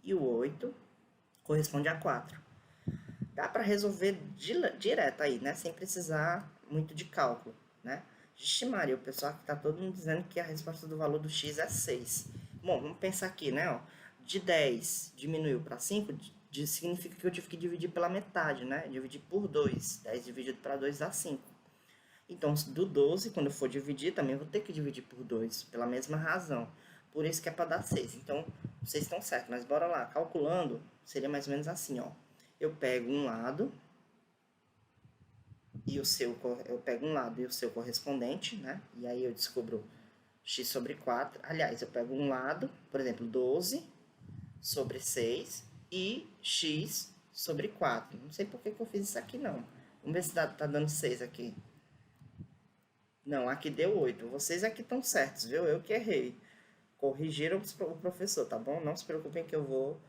E o 8 corresponde a 4. Dá para resolver direto aí, né? Sem precisar muito de cálculo, né? Vixe Maria, o pessoal que tá todo mundo dizendo que a resposta do valor do x é 6. Bom, vamos pensar aqui, né? Ó, de 10 diminuiu para 5, significa que eu tive que dividir pela metade, né? Dividir por 2. 10 dividido para 2 dá 5. Então, do 12, quando eu for dividir, também vou ter que dividir por 2, pela mesma razão. Por isso que é para dar 6. Então, vocês estão certos, mas bora lá. Calculando, seria mais ou menos assim, ó. Eu pego um lado e o seu, eu pego um lado e o seu correspondente, né? E aí eu descubro x sobre 4. Aliás, eu pego um lado, por exemplo, 12 sobre 6 e x sobre 4. Não sei por que eu fiz isso aqui, não. Vamos ver se tá dando 6 aqui. Não, aqui deu 8. Vocês aqui estão certos, viu? Eu que errei. Corrigiram o professor, tá bom? Não se preocupem que eu vou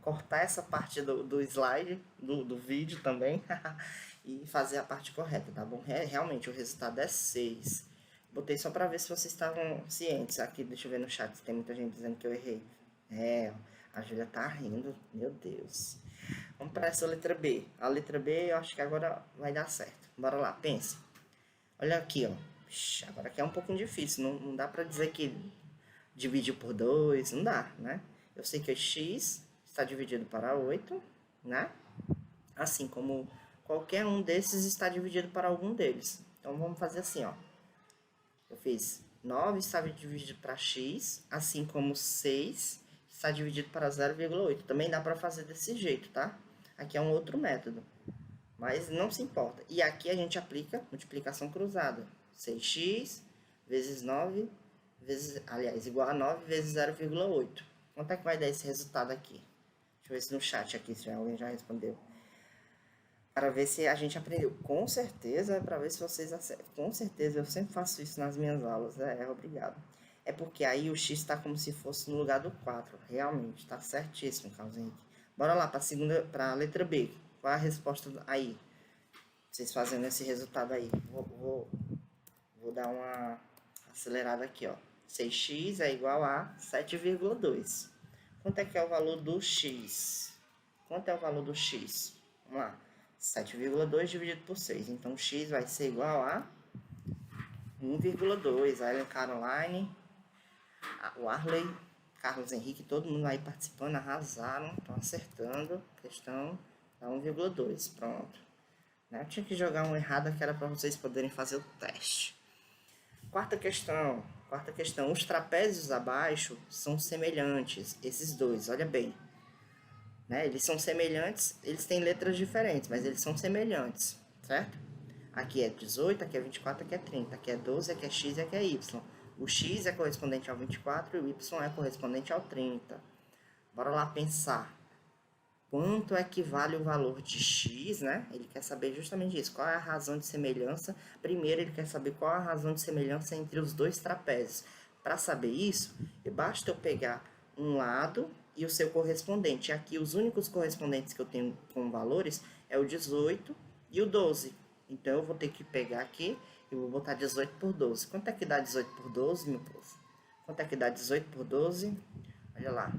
cortar essa parte do slide, do vídeo também, e fazer a parte correta, tá bom? Realmente, o resultado é 6. Botei só pra ver se vocês estavam cientes. Aqui, deixa eu ver no chat se tem muita gente dizendo que eu errei. A Júlia tá rindo, meu Deus. Vamos para essa letra B. A letra B eu acho que agora vai dar certo. Bora lá, pense. Olha aqui, ó. Agora aqui é um pouquinho difícil. Não dá para dizer que dividir por 2, não dá, né? Eu sei que o x está dividido para 8, né? Assim como qualquer um desses está dividido para algum deles. Então vamos fazer assim, ó. Eu fiz 9 está dividido para x, assim como 6 está dividido para 0,8. Também dá para fazer desse jeito, tá? Aqui é um outro método, mas não se importa. E aqui a gente aplica multiplicação cruzada. 6x vezes 9, aliás, igual a 9 vezes 0,8. Quanto é que vai dar esse resultado aqui? Deixa eu ver se no chat aqui, se alguém já respondeu. Para ver se a gente aprendeu. Com certeza, para ver se vocês acertam. Com certeza, eu sempre faço isso nas minhas aulas. Obrigado. É porque aí o x está como se fosse no lugar do 4. Realmente, está certíssimo, Carlos Henrique. Bora lá para a letra B. Qual é a resposta aí? Vocês fazendo esse resultado aí. Vou dar uma acelerada aqui, ó. 6x é igual a 7,2. Quanto é que é o valor do x? Quanto é o valor do x? Vamos lá. 7,2 dividido por 6. Então, x vai ser igual a 1,2. A Ellen Caroline, o Arley, Carlos Henrique, todo mundo aí participando, arrasaram, estão acertando. Questão da 1,2. Pronto. Eu tinha que jogar um errado que era para vocês poderem fazer o teste. Quarta questão. Os trapézios abaixo são semelhantes. Esses dois, olha bem. Eles são semelhantes, eles têm letras diferentes, mas eles são semelhantes, certo? Aqui é 18, aqui é 24, aqui é 30, aqui é 12, aqui é x e aqui é y. O x é correspondente ao 24 e o y é correspondente ao 30. Bora lá pensar. Quanto é que vale o valor de x, né? Ele quer saber justamente isso. Qual é a razão de semelhança? Primeiro, ele quer saber qual é a razão de semelhança entre os dois trapézios. Para saber isso, basta eu pegar um lado e o seu correspondente. Aqui, os únicos correspondentes que eu tenho com valores é o 18 e o 12. Então, eu vou ter que pegar aqui e vou botar 18 por 12. Quanto é que dá 18 por 12, meu povo? Quanto é que dá 18 por 12? Olha lá.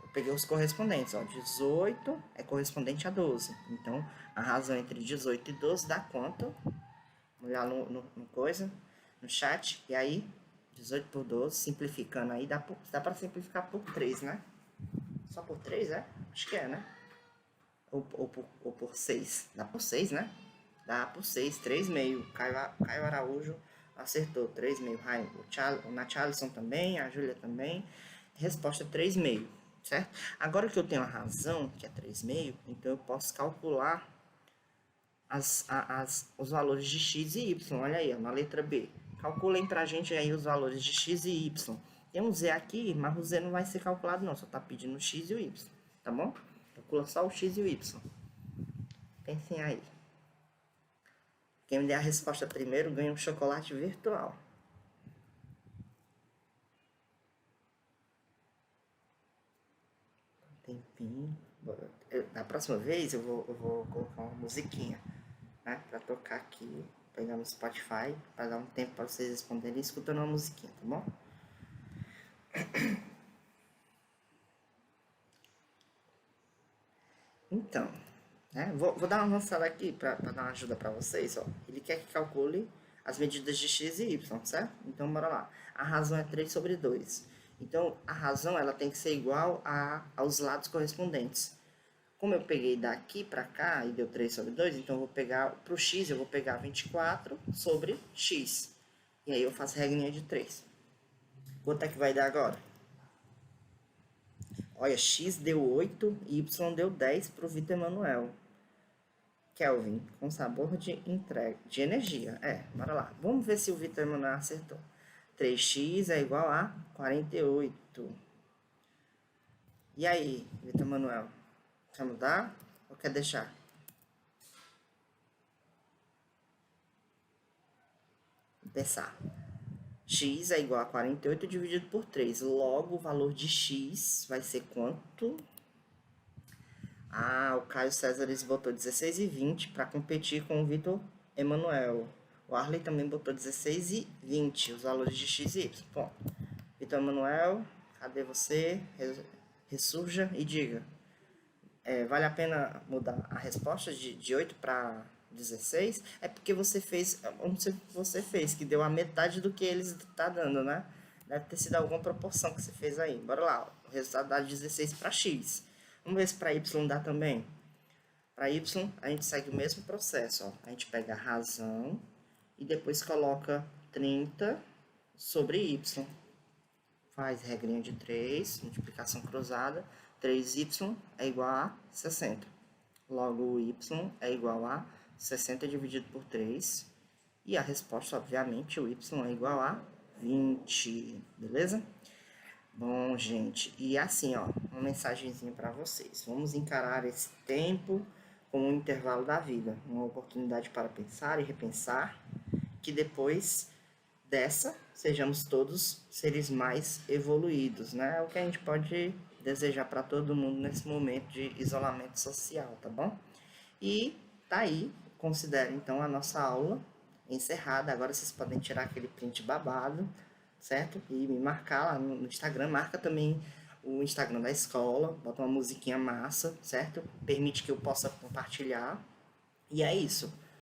Eu peguei os correspondentes, ó. 18 é correspondente a 12. Então, a razão entre 18 e 12 dá quanto? Vamos olhar no chat. E aí, 18 por 12, simplificando aí, dá para simplificar por 3, né? Só por 3, é? Acho que é, né? Ou por 6. Dá por 6, né? Dá por 6, 3,5. Caio Araújo acertou, 3,5. O Nachalison também, a Júlia também. Resposta 3,5, certo? Agora que eu tenho a razão, que é 3,5, então eu posso calcular os valores de x e y. Olha aí, ó, na letra B. Calculem pra gente aí os valores de x e y. Tem um z aqui, mas o z não vai ser calculado não, só tá pedindo o x e o y, tá bom? Calcula só o x e o y. Pensem aí. Quem me der a resposta primeiro ganha um chocolate virtual. Tempinho. Da próxima vez eu vou colocar uma musiquinha, né, pra tocar aqui, pegar no Spotify, para dar um tempo para vocês responderem escutando uma musiquinha, tá bom? Então, né, vou dar uma avançada aqui para dar uma ajuda para vocês, ó. Ele quer que calcule as medidas de x e y, certo? Então, bora lá. A razão é 3 sobre 2. Então, a razão ela tem que ser igual aos lados correspondentes. Como eu peguei daqui para cá e deu 3 sobre 2, então eu vou pegar, para o x, eu vou pegar 24 sobre x. E aí eu faço regrinha de 3. Quanto é que vai dar agora? Olha, x deu 8 e y deu 10 para o Vitor Emanuel. Kelvin, com sabor de energia. Bora lá. Vamos ver se o Vitor Emanuel acertou. 3x é igual a 48. E aí, Vitor Emanuel? Quer mudar ou quer deixar? Vou pensar. X é igual a 48 dividido por 3. Logo, o valor de x vai ser quanto? O Caio César botou 16 e 20 para competir com o Vitor Emanuel. O Arley também botou 16 e 20, os valores de x e y. Bom, Vitor Emanuel, cadê você? Ressurja e diga. vale a pena mudar a resposta de 8 para 16? É porque você fez, vamos dizer que você fez, que deu a metade do que eles tá dando, né? Deve ter sido alguma proporção que você fez aí. Bora lá, o resultado dá 16 para x. Vamos ver se para y dá também. Para y, a gente segue o mesmo processo, ó. A gente pega a razão e depois coloca 30 sobre y. Faz regrinha de 3, multiplicação cruzada. 3y é igual a 60. Logo, o y é igual a 60 dividido por 3. E a resposta, obviamente, o y é igual a 20. Beleza? Bom, gente, e assim, ó, uma mensagenzinha para vocês. Vamos encarar esse tempo como um intervalo da vida, uma oportunidade para pensar e repensar, que depois dessa sejamos todos seres mais evoluídos, né? É o que a gente pode desejar para todo mundo nesse momento de isolamento social, tá bom? E tá aí, considere então a nossa aula encerrada. Agora vocês podem tirar aquele print babado, certo? E me marcar lá no Instagram. Marca também o Instagram da escola, bota uma musiquinha massa, certo? Permite que eu possa compartilhar. E é isso.